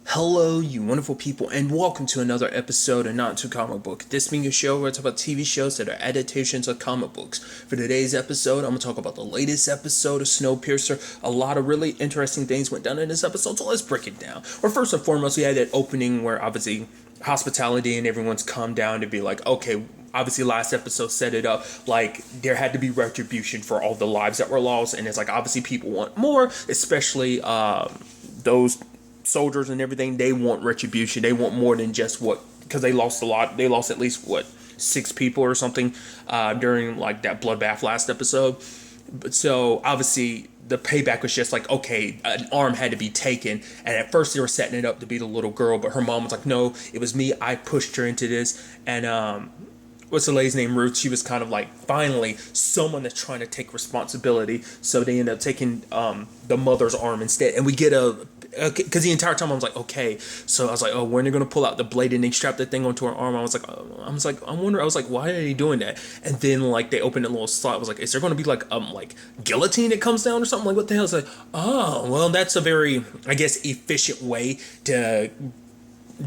Hello, you wonderful people, and welcome to another episode of Not Too Comic Book. This being a show where I talk about TV shows that are adaptations of comic books. For today's episode, I'm going to talk about the latest episode of Snowpiercer. A lot of really interesting things went down in this episode, so let's break it down. Well, first and foremost, we had that opening where obviously hospitality and everyone's come down to be like, okay, obviously last episode set it up like there had to be retribution for all the lives that were lost, and it's like obviously people want more, especially those soldiers and everything. They want retribution. They want more than just what, because they lost a lot. They lost at least what, 6 people or something during like that bloodbath last episode. But so obviously the payback was just like, okay, an arm had to be taken, and at first they were setting it up to be the little girl, but her mom was like, no, it was me, I pushed her into this. And what's the lady's name, Ruth, she was kind of like, finally someone that's trying to take responsibility. So they end up taking the mother's arm instead, and we get because the entire time I was like, okay, so I was like, oh, when are they gonna pull out the blade, and they strap that thing onto her arm. I was like, I wonder, I was like, why are they doing that? And then like they opened a little slot. I was like, is there gonna be like guillotine that comes down or something? Like, what the hell? It's like, oh, well, that's a very, I guess, efficient way to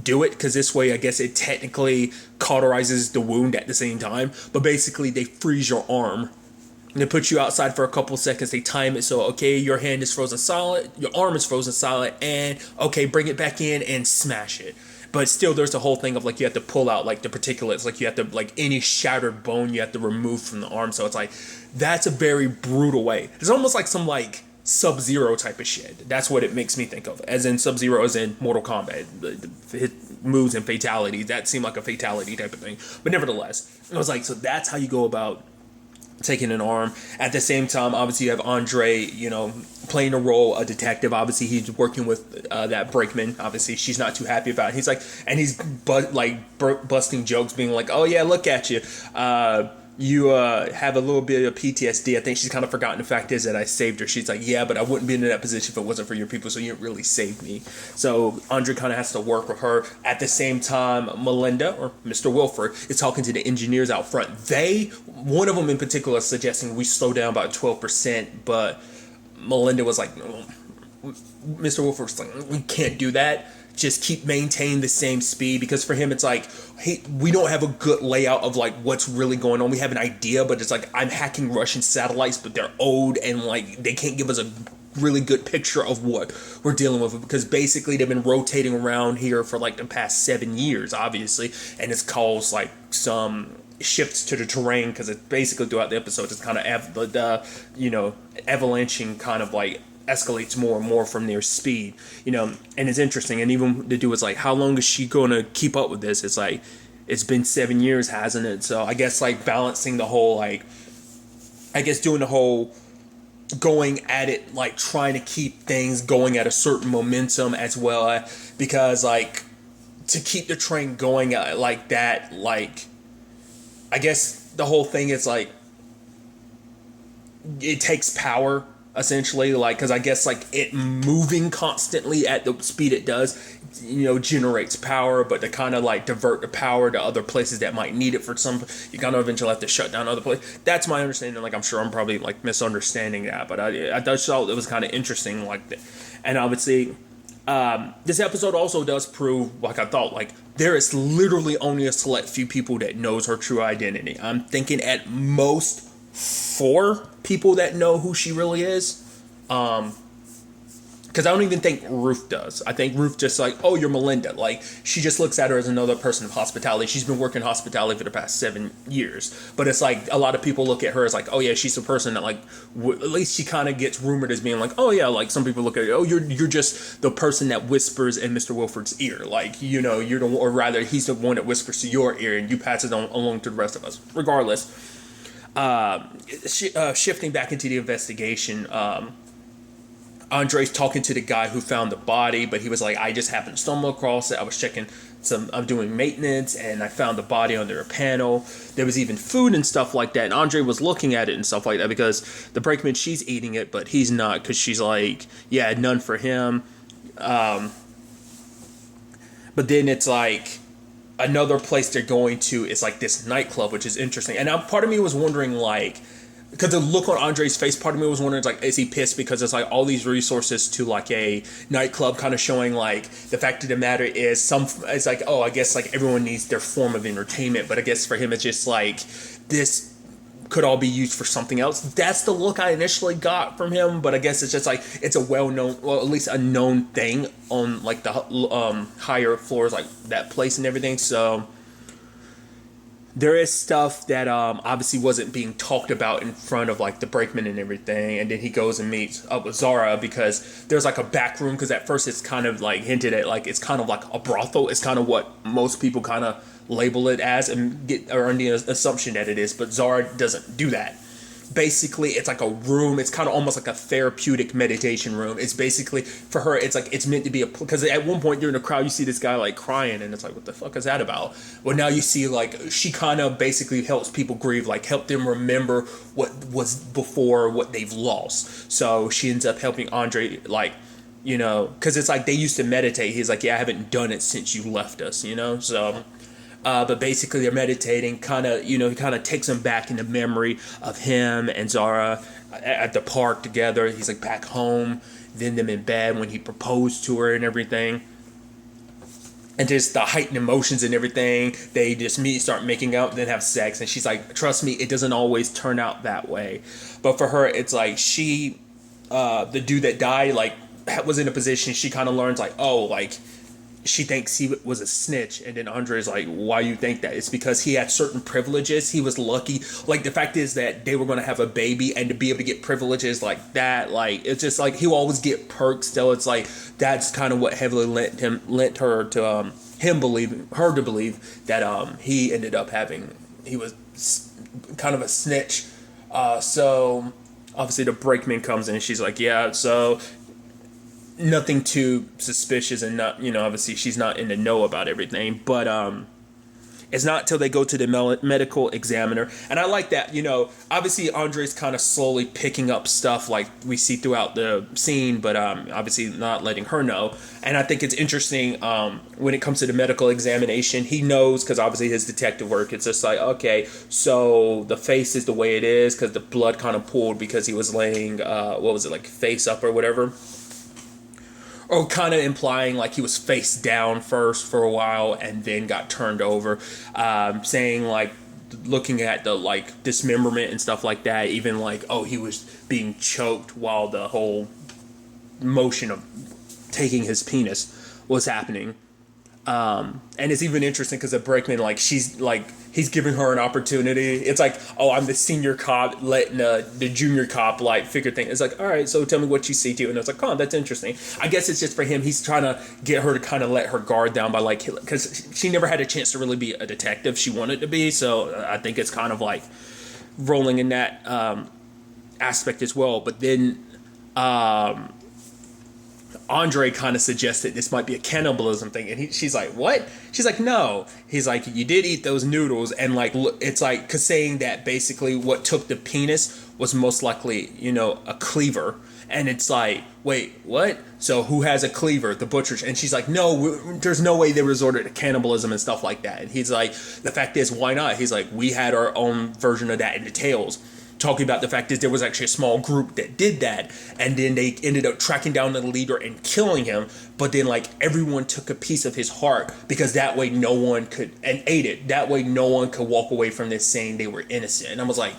do it, because this way I guess it technically cauterizes the wound at the same time. But basically they freeze your arm, they put you outside for a couple seconds. They time it so, okay, your hand is frozen solid, your arm is frozen solid, and okay, bring it back in and smash it. But still, there's the whole thing of like you have to pull out like the particulates, like you have to, like any shattered bone you have to remove from the arm. So it's like, that's a very brutal way. It's almost like some like Sub-Zero type of shit. That's what it makes me think of, as in Sub-Zero as in Mortal Kombat. The moves and fatalities, that seemed like a fatality type of thing. But nevertheless, I was like, so that's how you go about taking an arm. At the same time, obviously you have Andre, playing a role, a detective. Obviously he's working with that brakeman. Obviously she's not too happy about it. He's like, and he's busting jokes, being like, oh yeah, look at you, you have a little bit of PTSD. I think she's kind of forgotten the fact is that I saved her. She's like, yeah, but I wouldn't be in that position if it wasn't for your people, so you didn't really save me. So Andre kind of has to work with her. At the same time, Melinda, or Mr. Wilford, is talking to the engineers out front. One of them in particular is suggesting we slow down about 12%, but Melinda was like, no. Mr. Wilford's like, we can't do that. Just keep maintaining the same speed, because for him it's like, hey, we don't have a good layout of like what's really going on. We have an idea, but it's like, I'm hacking Russian satellites, but they're old and like they can't give us a really good picture of what we're dealing with, because basically they've been rotating around here for like the past 7 years, obviously, and it's caused like some shifts to the terrain, because it's basically throughout the episode it's kind of avalanching, kind of like escalates more and more from their speed, and it's interesting. And even the dude was like, how long is she going to keep up with this? It's like, it's been 7 years, hasn't it? So I guess like balancing the whole, like, I guess doing the whole going at it, like trying to keep things going at a certain momentum as well, because like to keep the train going like that, like I guess the whole thing is like it takes power, essentially, like, because I guess like it moving constantly at the speed it does, generates power, but to kind of like divert the power to other places that might need it for some, you kind of eventually have to shut down other places. That's my understanding. Like, I'm sure I'm probably like misunderstanding that, but I just thought it was kind of interesting, like that. And obviously this episode also does prove, like I thought, like there is literally only a select few people that knows her true identity. I'm thinking at most 4 people that know who she really is, because I don't even think Ruth does. I think Ruth just like, oh, you're Melinda. Like, she just looks at her as another person of hospitality. She's been working hospitality for the past 7 years. But it's like, a lot of people look at her as like, oh yeah, she's a person that like, at least she kind of gets rumored as being like, oh yeah, like some people look at her, oh, you're just the person that whispers in Mr. Wilford's ear. Like, you're the, or rather, he's the one that whispers to your ear and you pass it on along to the rest of us. Regardless, shifting back into the investigation, Andre's talking to the guy who found the body, but he was like, I just happened to stumble across it. I was checking I'm doing maintenance, and I found the body under a panel. There was even food and stuff like that, and Andre was looking at it and stuff like that, because the brakeman, she's eating it, but he's not, because she's like, yeah, none for him. But then it's like, another place they're going to is like this nightclub, which is interesting. And part of me was wondering, like, because the look on Andre's face, part of me was wondering, like, is he pissed because it's like all these resources to like a nightclub, kind of showing like the fact of the matter is it's like, oh, I guess like everyone needs their form of entertainment, but I guess for him it's just like this could all be used for something else. That's the look I initially got from him, but I guess it's just like it's a well-known, well, at least a known thing on like the higher floors, like that place and everything. So there is stuff that obviously wasn't being talked about in front of like the brakeman and everything, and then he goes and meets up with Zara because there's like a back room, because at first it's kind of like hinted at like it's kind of like a brothel. It's kind of what most people kind of label it as and get or under the assumption that it is, but Zara doesn't do that. Basically, it's like a room. It's kind of almost like a therapeutic meditation room. It's basically, for her, it's like it's meant to be because at one point during the crowd you see this guy like crying, and it's like, what the fuck is that about? Well, now you see like she kind of basically helps people grieve, like help them remember what was before what they've lost. So she ends up helping Andre, like, you know, because it's like they used to meditate. He's like, yeah, I haven't done it since you left us, you know. So but basically they're meditating, kind of, you know, he kind of takes them back into memory of him and Zara at the park together. He's like back home, then them in bed when he proposed to her and everything. And just the heightened emotions and everything. They just start making out, then have sex. And she's like, trust me, it doesn't always turn out that way. But for her, it's like she, the dude that died, like, was in a position, she kind of learns like, oh, like, she thinks he was a snitch, and then Andre's like, why you think that? It's because he had certain privileges. He was lucky. Like, the fact is that they were going to have a baby, and to be able to get privileges like that, like, it's just like he'll always get perks. Still, it's like that's kind of what heavily lent her to her to believe that he ended up he was kind of a snitch. So obviously the brakeman comes in, and she's like, yeah, so nothing too suspicious, and not, you know, obviously she's not in the know about everything, but it's not till they go to the medical examiner. And I like that, you know, obviously Andre's kind of slowly picking up stuff like we see throughout the scene, but obviously not letting her know. And I think it's interesting when it comes to the medical examination, he knows, because obviously his detective work, it's just like, okay, so the face is the way it is because the blood kind of pooled because he was laying what was it, like face up or whatever, or kind of implying like he was face down first for a while and then got turned over, saying like, looking at the like dismemberment and stuff like that, even like, oh, he was being choked while the whole motion of taking his penis was happening. And it's even interesting because the brakeman, like, she's like, he's giving her an opportunity. It's like, oh, I'm the senior cop letting the junior cop like figure things. It's like, all right, so tell me what you see too. And it's like, oh, that's interesting. I guess it's just for him. He's trying to get her to kind of let her guard down by like, because she never had a chance to really be a detective. She wanted to be. So I think it's kind of like rolling in that aspect as well. But then Andre kind of suggested this might be a cannibalism thing, and she's like, what? She's like, no. He's like, you did eat those noodles, and like, it's like, cause saying that basically what took the penis was most likely, you know, a cleaver. And it's like, wait, what? So who has a cleaver? The butcher. And she's like, no, there's no way they resorted to cannibalism and stuff like that. And he's like, the fact is, why not? He's like, we had our own version of that in the Tales. Talking about the fact is there was actually a small group that did that, and then they ended up tracking down the leader and killing him, but then like everyone took a piece of his heart because that way no one could, and ate it, that way no one could walk away from this saying they were innocent. And I was like,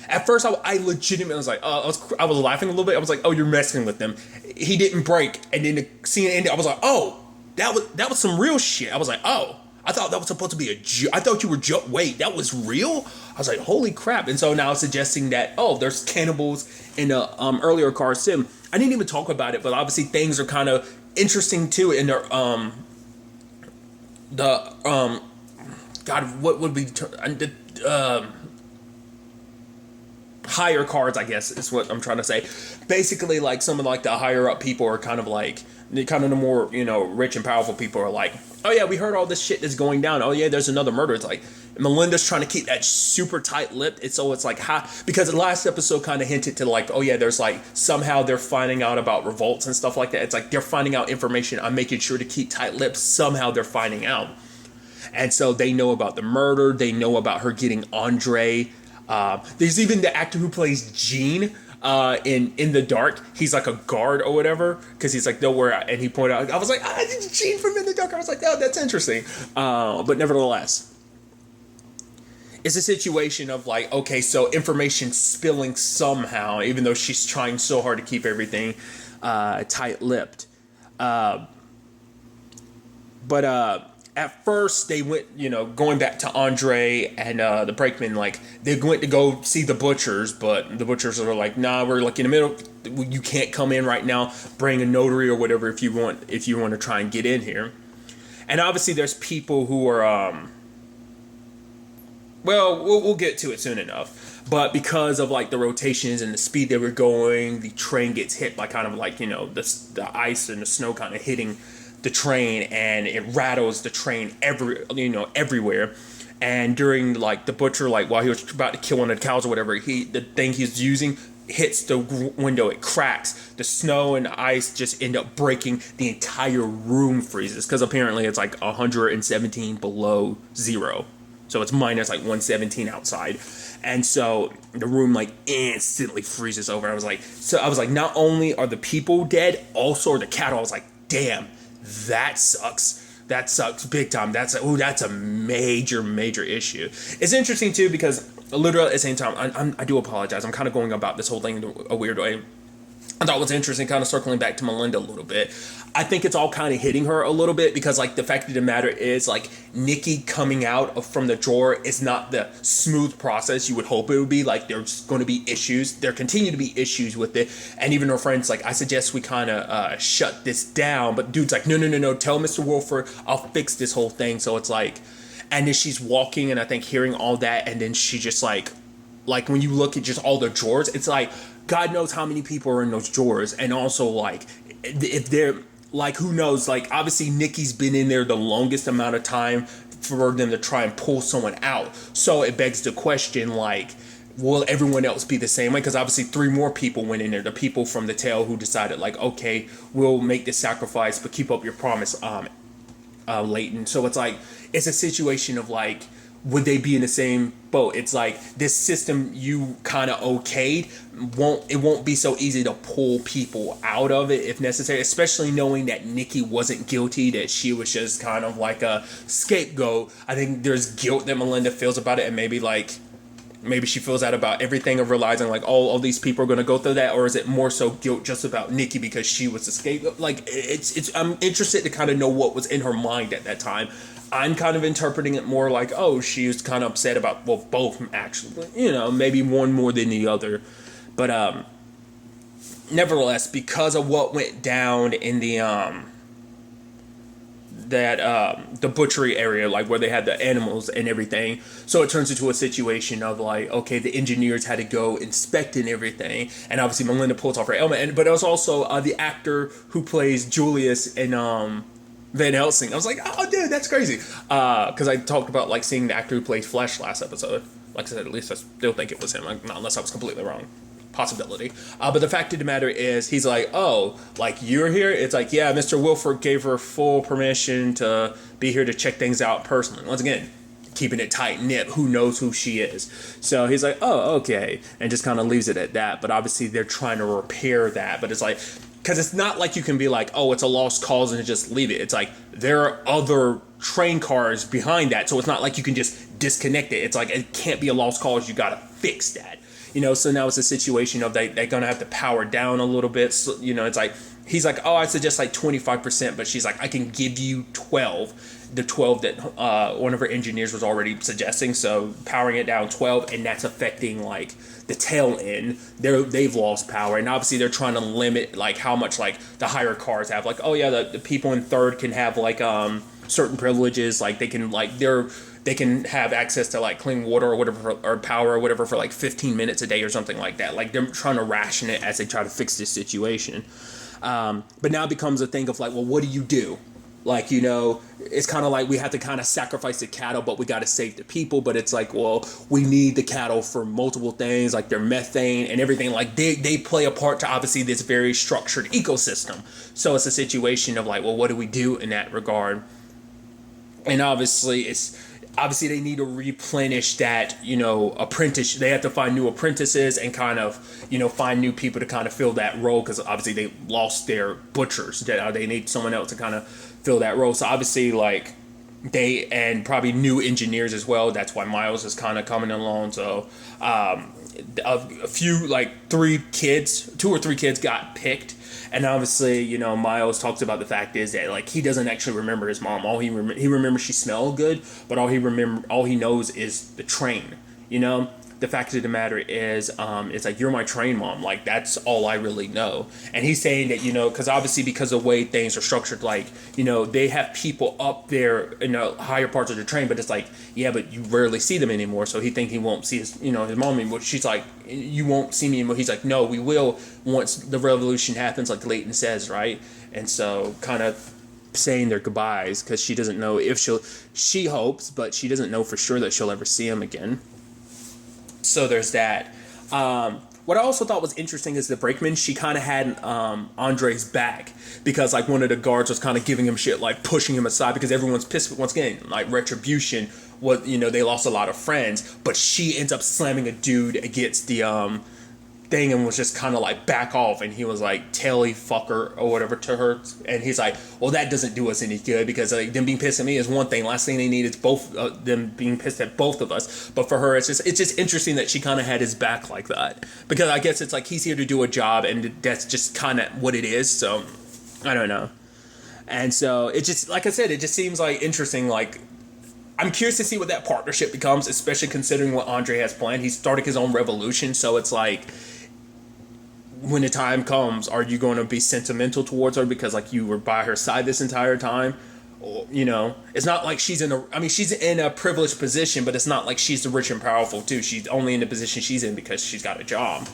at first I legitimately was like, I was laughing a little bit. I was like, oh, you're messing with them. He didn't break, and then the scene ended. I was like, oh, that was some real shit. I was like, oh, I thought that was supposed to be a joke. I thought you were wait, that was real? I was like, holy crap. And so now suggesting that, oh, there's cannibals in the earlier car sim. I didn't even talk about it, but obviously things are kind of interesting too in their God, what would be higher cars, I guess is what I'm trying to say. Basically, like some of like the higher up people are kind of like, kind of the more, you know, rich and powerful people are like, oh yeah, we heard all this shit that's going down. Oh yeah, there's another murder. It's like Melinda's trying to keep that super tight-lipped. It's like because the last episode kind of hinted to like, oh yeah, there's like somehow they're finding out about revolts and stuff like that. It's like they're finding out information. I'm making sure to keep tight-lipped. Somehow they're finding out, and so they know about the murder. They know about her getting Andre There's even the actor who plays Gene in the dark. He's like a guard or whatever, because he's like nowhere, and he pointed out, I was like, it's Gene from In the Dark. I was like, oh, that's interesting. But nevertheless, it's a situation of like, okay, so information spilling somehow, even though she's trying so hard to keep everything tight-lipped. But at first they went, going back to Andre and the brakeman, like they went to go see the butchers, but the butchers are like, nah, we're like in the middle. You can't come in right now. Bring a notary or whatever if you want to try and get in here. And obviously there's people who are, we'll get to it soon enough. But because of like the rotations and the speed they were going, the train gets hit by kind of like, the ice and the snow kind of hitting the train, and it rattles the train everywhere. And during like the butcher, like while he was about to kill one of the cows or whatever, the thing he's using hits the window, it cracks. The snow and the ice just end up breaking. The entire room freezes because apparently it's like 117 below zero. So it's minus like 117 outside. And so the room like instantly freezes over. I was like, not only are the people dead, also are the cattle. I was like, damn, that sucks. That sucks big time. That's a major, major issue. It's interesting too because literally at the same time, I do apologize. I'm kind of going about this whole thing in a weird way. I thought it was interesting, kind of circling back to Melinda a little bit. I think it's all kind of hitting her a little bit because, like, the fact of the matter is, like, Nikki coming out from the drawer is not the smooth process you would hope it would be. Like, there's going to be issues. There continue to be issues with it. And even her friends, like, I suggest we kind of shut this down. But dude's like, no, tell Mr. Wolford I'll fix this whole thing. So it's like, and then she's walking and I think hearing all that. And then she just, like when you look at just all the drawers, it's like, God knows how many people are in those drawers. And also, like, if they're, like, who knows? Like, obviously, Nikki's been in there the longest amount of time for them to try and pull someone out. So it begs the question, like, will everyone else be the same way? Because obviously 3 more people went in there. The people from the tail who decided, like, okay, we'll make this sacrifice, but keep up your promise, Leighton. So it's like, it's a situation of, like, would they be in the same boat? It's like this system you kind of okayed won't be so easy to pull people out of it if necessary, especially knowing that Nikki wasn't guilty, that she was just kind of like a scapegoat. I think there's guilt that Melinda feels about it, and maybe she feels that about everything of realizing like all these people are going to go through that, or is it more so guilt just about Nikki because she was the scapegoat? Like it's I'm interested to kind of know what was in her mind at that time. I'm kind of interpreting it more like, oh, she was kind of upset about, well, both actually, maybe one more than the other. But nevertheless, because of what went down in the the butchery area, like where they had the animals and everything, so it turns into a situation of like, okay, the engineers had to go inspect and everything, and obviously Melinda pulls off her helmet, but it was also the actor who plays Julius in Van Helsing. I was like, oh, dude, that's crazy. Because I talked about like seeing the actor who played Flash last episode. Like I said, at least I still think it was him, unless I was completely wrong. Possibility. But the fact of the matter is, he's like, oh, like you're here? It's like, yeah, Mr. Wilford gave her full permission to be here to check things out personally. Once again, keeping it tight-knit, who knows who she is. So he's like, oh, okay, and just kind of leaves it at that. But obviously they're trying to repair that. But it's like, because it's not like you can be like, oh, it's a lost cause and just leave it. It's like there are other train cars behind that. So it's not like you can just disconnect it. It's like it can't be a lost cause. You got to fix that. So now it's a situation of they're going to have to power down a little bit. So, it's like, he's like, oh, I suggest like 25%. But she's like, I can give you 12. The 12 that one of her engineers was already suggesting. So powering it down 12. And that's affecting like the tail end. They've lost power, and obviously they're trying to limit like how much like the higher cars have. Like, oh yeah, the people in third can have like certain privileges, like they can have access to like clean water or whatever, or power or whatever for like 15 minutes a day or something like that. Like they're trying to ration it as they try to fix this situation. But now it becomes a thing of like, well, what do you do? Like, it's kind of like we have to kind of sacrifice the cattle, but we got to save the people. But it's like, well, we need the cattle for multiple things, like their methane and everything. Like they play a part to obviously this very structured ecosystem. So it's a situation of like, well, what do we do in that regard? And obviously obviously they need to replenish that, apprentice. They have to find new apprentices and kind of, find new people to kind of fill that role, because obviously they lost their butchers. They need someone else to kind of fill that role. So obviously, like, and probably new engineers as well. That's why Miles is kind of coming along. So a few, like, two or three kids got picked. And obviously, Miles talks about the fact is that, like, he doesn't actually remember his mom. All he remembers she smelled good, but all he knows is the train. The fact of the matter is, it's like, you're my train mom. Like, that's all I really know. And he's saying that, because obviously because of the way things are structured, like, they have people up there in the higher parts of the train, but it's like, yeah, but you rarely see them anymore. So he thinks he won't see his mom anymore. She's like, you won't see me anymore. He's like, no, we will once the revolution happens, like Leighton says, right? And so kind of saying their goodbyes, because she doesn't know if she hopes, but she doesn't know for sure that she'll ever see him again. So there's that. What I also thought was interesting is the brakeman, she kind of had Andre's back, because, like, one of the guards was kind of giving him shit, like pushing him aside, because everyone's pissed. Once again, like, retribution, they lost a lot of friends, but she ends up slamming a dude against the thing and was just kind of like, back off, and he was like, taily fucker or whatever to her, and he's like, well, that doesn't do us any good, because, like, them being pissed at me is one thing. Last thing they need is both them being pissed at both of us. But for her, it's just interesting that she kind of had his back like that, because I guess it's like he's here to do a job, and that's just kind of what it is. So I don't know. And so it just, like I said, it just seems like interesting. Like, I'm curious to see what that partnership becomes, especially considering what Andre has planned. He's starting his own revolution, so it's like, when the time comes, are you going to be sentimental towards her because, like, you were by her side this entire time? Or, it's not like she's in a privileged position, but it's not like she's the rich and powerful too. She's only in the position she's in because she's got a job.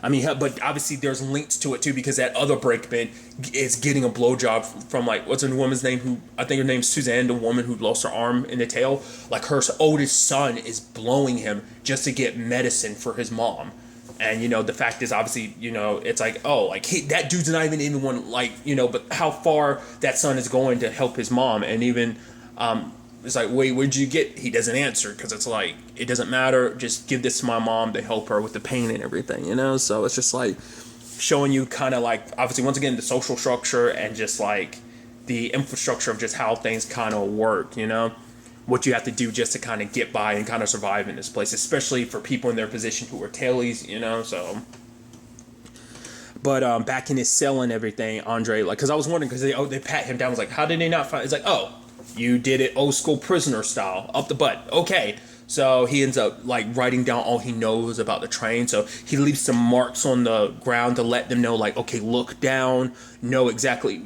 But obviously there's links to it too, because that other brakeman is getting a blowjob from, like, what's her woman's name? Who, I think her name's Suzanne, the woman who lost her arm in the tail. Like, her oldest son is blowing him just to get medicine for his mom. And, the fact is, obviously, it's like, oh, like, that dude's not even anyone, like, but how far that son is going to help his mom. And even, it's like, wait, where'd you get? He doesn't answer, because it's like, it doesn't matter. Just give this to my mom to help her with the pain and everything, So it's just like showing you kind of like, obviously, once again, the social structure and just like the infrastructure of just how things kind of work, what you have to do just to kind of get by and kind of survive in this place, especially for people in their position who are tailies, so. But back in his cell and everything, Andre, like, because I was wondering, because they pat him down, I was like, how did they not find? It's like, oh, you did it old school prisoner style, up the butt. Okay. So he ends up, like, writing down all he knows about the train. So he leaves some marks on the ground to let them know, like, okay, look down, know exactly,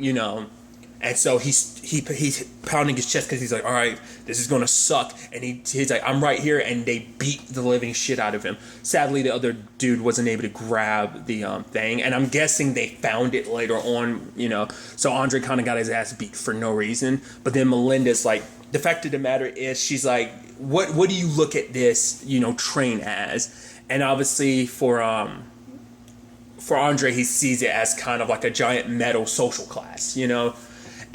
And so he's pounding his chest, because he's like, all right, this is going to suck. And he's like, I'm right here. And they beat the living shit out of him. Sadly, the other dude wasn't able to grab the thing. And I'm guessing they found it later on, So Andre kind of got his ass beat for no reason. But then Melinda's like, the fact of the matter is, she's like, what do you look at this, train as? And obviously for Andre, he sees it as kind of like a giant metal social class,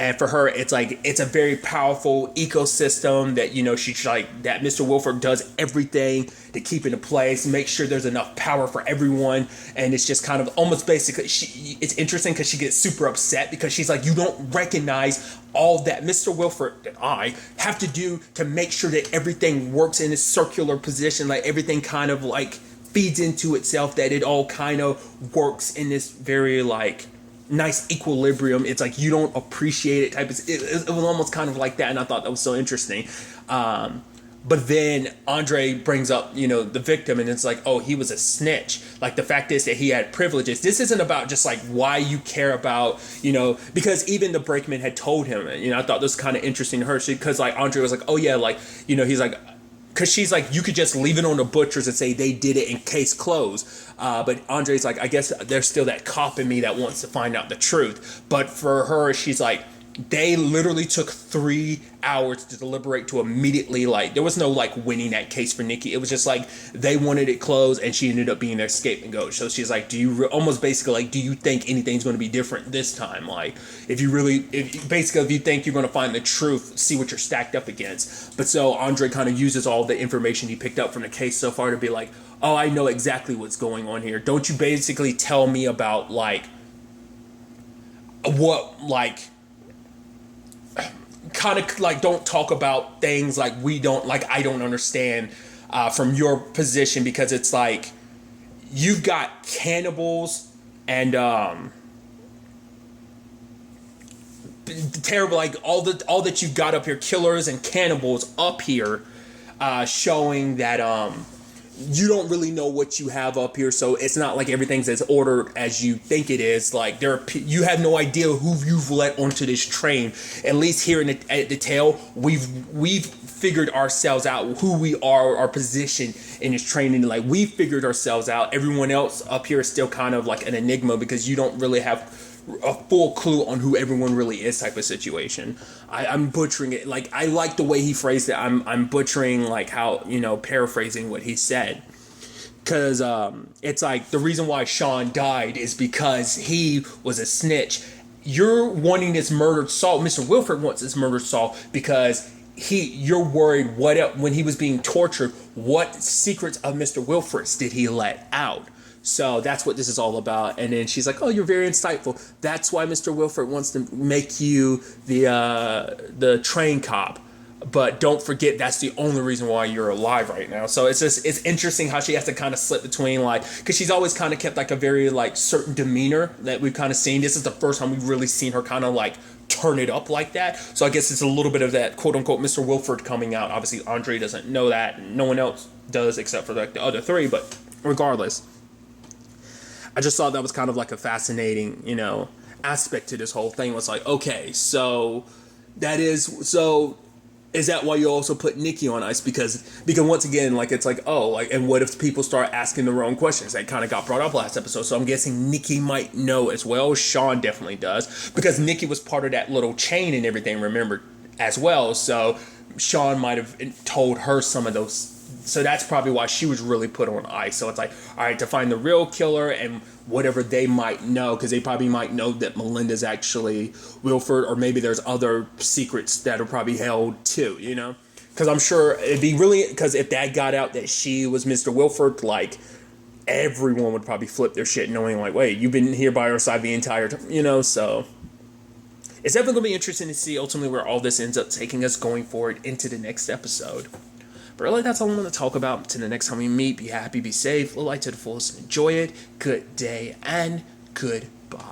And for her, it's like, it's a very powerful ecosystem that, she's like, that Mr. Wilford does everything to keep into place, make sure there's enough power for everyone. And it's just kind of almost basically, it's interesting because she gets super upset, because she's like, you don't recognize all that Mr. Wilford and I have to do to make sure that everything works in a circular position, like everything kind of like feeds into itself, that it all kind of works in this very like nice equilibrium. It's like you don't appreciate it type of, it was almost kind of like that, and I thought that was so interesting. But then Andre brings up, the victim, and it's like, oh, he was a snitch. Like, the fact is that he had privileges. This isn't about just like why you care about, because even the brakeman had told him, I thought this was kind of interesting to her, because like Andre was like, oh yeah, like, he's like, because she's like, you could just leave it on the butchers and say they did it in case closed. But Andre's like, I guess there's still that cop in me that wants to find out the truth. But for her, she's like, they literally took 3 hours to deliberate to immediately, like, there was no, like, winning that case for Nikki. It was just, like, they wanted it closed, and she ended up being their scapegoat. So she's like, almost basically, like, do you think anything's going to be different this time? Like, if you think you're going to find the truth, see what you're stacked up against. But so Andre kind of uses all the information he picked up from the case so far to be like, oh, I know exactly what's going on here. Don't you basically tell me about, like, what, like, kind of like, don't talk about things like I don't understand from your position, because it's like you've got cannibals and terrible, like all that you've got up here, killers and cannibals up here, showing that you don't really know what you have up here, so it's not like everything's as ordered as you think it is. Like, you have no idea who you've let onto this train. At least here at the tail, we've figured ourselves out, who we are, our position in this train, and like we figured ourselves out. Everyone else up here is still kind of like an enigma, because you don't really have a full clue on who everyone really is, type of situation. I'm butchering it. Like, I like the way he phrased it. I'm butchering, like, how, paraphrasing what he said. Because it's like, the reason why Sean died is because he was a snitch. You're wanting this murdered Saul. Mr. Wilford wants this murdered Saul because you're worried when he was being tortured, what secrets of Mr. Wilford's did he let out? So that's what this is all about. And then she's like, oh, you're very insightful. That's why Mr. Wilford wants to make you the train cop. But don't forget, that's the only reason why you're alive right now. So it's interesting how she has to kind of slip between, like, because she's always kind of kept like a very like certain demeanor that we've kind of seen. This is the first time we've really seen her kind of like turn it up like that. So I guess it's a little bit of that quote unquote Mr. Wilford coming out. Obviously Andre doesn't know that. No one else does except for like the other three. But regardless, I just thought that was kind of like a fascinating, aspect to this whole thing. Was like, okay, so is that why you also put Nikki on ice? Because once again, like, it's like, oh, like, and what if people start asking the wrong questions? That kind of got brought up last episode. So I'm guessing Nikki might know as well. Sean definitely does, because Nikki was part of that little chain and everything, remember, as well. So Sean might have told her some of those. So that's probably why she was really put on ice. So it's like, all right, to find the real killer and whatever they might know, because they probably might know that Melinda's actually Wilford, or maybe there's other secrets that are probably held too, Because I'm sure it'd be really, because if that got out that she was Mr. Wilford, like, everyone would probably flip their shit knowing, like, wait, you've been here by our side the entire time, so it's definitely going to be interesting to see ultimately where all this ends up taking us going forward into the next episode. But really, that's all I'm going to talk about. Until the next time we meet, be happy, be safe, live life to the fullest, and enjoy it. Good day, and goodbye.